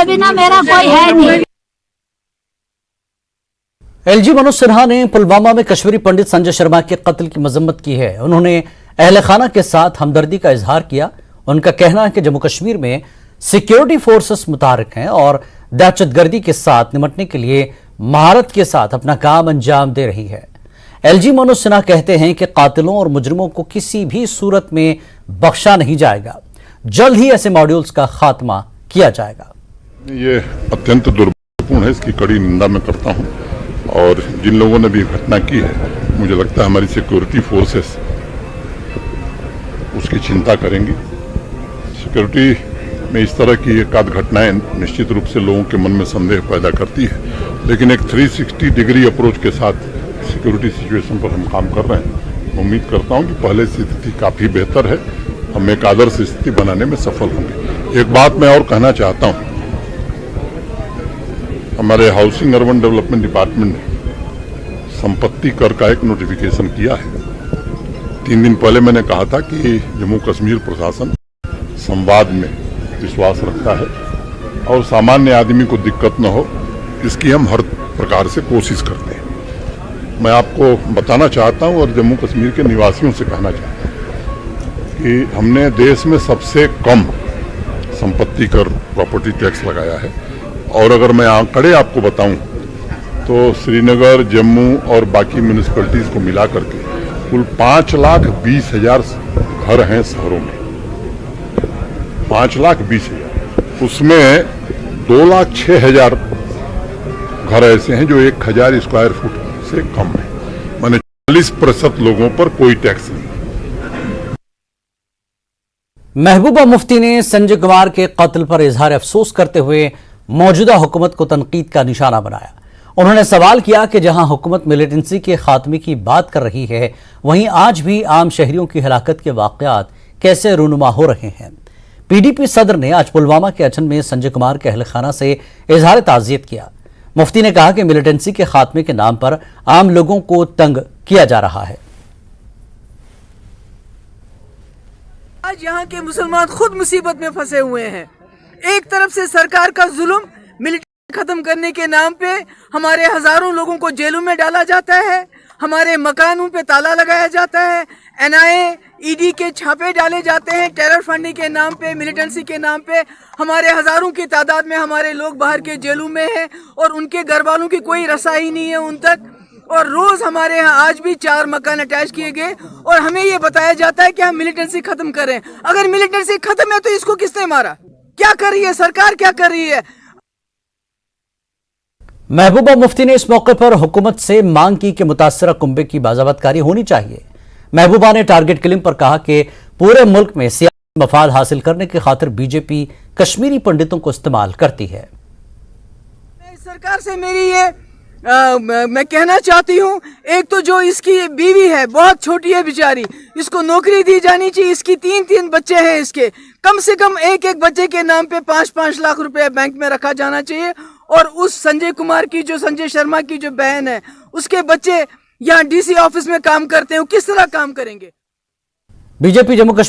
उसके बिना मेरा कोई है नहीं। एलजी मनोज सिन्हा ने पुलवामा में कश्मीरी पंडित संजय शर्मा के कत्ल की मजम्मत की है। उन्होंने अहले खाना के साथ हमदर्दी का इजहार किया। उनका कहना है कि जम्मू कश्मीर में सिक्योरिटी फोर्सेस मुतहर्रिक हैं और दहशतगर्दी के साथ निपटने के लिए महारत के साथ अपना काम अंजाम दे रही है। एलजी मनोज सिन्हा कहते हैं कि कातिलों और मुजरिमों को किसी भी सूरत में बख्शा नहीं जाएगा। जल्द ही ऐसे मॉड्यूल्स का खात्मा किया जाएगा। ये अत्यंत दुर्भाग्यपूर्ण है, इसकी कड़ी निंदा मैं करता हूं। और जिन लोगों ने भी घटना की है, मुझे लगता है हमारी सिक्योरिटी फोर्सेस उसकी चिंता करेंगी। सिक्योरिटी में इस तरह की एकाध घटनाएं निश्चित रूप से लोगों के मन में संदेह पैदा करती है, लेकिन एक 360 डिग्री अप्रोच के साथ सिक्योरिटी सिचुएशन पर हम काम कर रहे हैं। मैं उम्मीद करता हूं कि पहले से स्थिति काफ़ी बेहतर है। हम एक आदर्श स्थिति बनाने में सफल होंगे। एक बात मैं और कहना चाहता हूं, हमारे हाउसिंग अर्बन डेवलपमेंट डिपार्टमेंट ने संपत्ति कर का एक नोटिफिकेशन किया है। 3 दिन पहले मैंने कहा था कि जम्मू कश्मीर प्रशासन संवाद में विश्वास रखता है और सामान्य आदमी को दिक्कत न हो, इसकी हम हर प्रकार से कोशिश करते हैं। मैं आपको बताना चाहता हूं और जम्मू कश्मीर के निवासियों से कहना चाहता हूं कि हमने देश में सबसे कम संपत्ति कर प्रॉपर्टी टैक्स लगाया है। और अगर मैं आंकड़े आपको बताऊं तो श्रीनगर, जम्मू और बाकी म्यूनिसिपैलिटीज को मिला करके कुल 5,20,000 घर हैं शहरों में। 5,20,000, उसमें 2,06,000 घर ऐसे हैं जो 1,000 स्क्वायर फुट से कम है। माने 40% लोगों पर कोई टैक्स नहीं। महबूबा मुफ्ती ने संजय कुमार के कत्ल पर इजहार अफसोस करते हुए मौजूदा हुकूमत को तनकीद का निशाना बनाया। उन्होंने सवाल किया कि जहां हुकूमत मिलिटेंसी के खात्मे की बात कर रही है, वहीं आज भी आम शहरियों की हलाकत के वाकयात कैसे रूनुमा हो रहे हैं। पीडीपी सदर ने आज पुलवामा के अचन में संजय कुमार के अहल खाना से इजहार ताज़ियत किया। मुफ्ती ने कहा कि मिलिटेंसी के खात्मे के नाम पर आम लोगों को तंग किया जा रहा है। आज यहाँ के मुसलमान खुद मुसीबत में फंसे हुए हैं। एक तरफ से सरकार का जुल्म, मिलिटेंसी खत्म करने के नाम पे हमारे हजारों लोगों को जेलों में डाला जाता है, हमारे मकानों पे ताला लगाया जाता है, एनआईए, ईडी के छापे डाले जाते हैं, टेरर फंडिंग के नाम पे, मिलिटेंसी के नाम पे हमारे हजारों की तादाद में हमारे लोग बाहर के जेलों में हैं और उनके घर वालों की कोई रसाई नहीं है उन तक। और रोज हमारे यहाँ आज भी 4 मकान अटैच किए गए और हमें ये बताया जाता है कि हम मिलिटेंसी खत्म करें। अगर मिलिटेंसी खत्म है तो इसको किसने मारा? क्या कर रही है सरकार, क्या कर रही है? महबूबा मुफ्ती ने इस मौके पर हुकूमत से मांग की कि मुतासरा कुंबे की बाज़ाबतकारी होनी चाहिए। महबूबा ने टारगेट किलिंग पर कहा कि पूरे मुल्क में सियासी मफाद हासिल करने की खातिर बीजेपी कश्मीरी पंडितों को इस्तेमाल करती है। सरकार से मेरी ये मैं कहना चाहती हूँ, एक तो जो इसकी बीवी है बहुत छोटी है बेचारी, इसको नौकरी दी जानी चाहिए। इसकी 3 बच्चे हैं, इसके कम से कम एक बच्चे के नाम पे 5-5 लाख रुपए बैंक में रखा जाना चाहिए। और उस संजय कुमार की, जो संजय शर्मा की जो बहन है, उसके बच्चे यहाँ डीसी ऑफिस में काम करते हैं, किस तरह काम करेंगे? बीजेपी जम्मू कश्मीर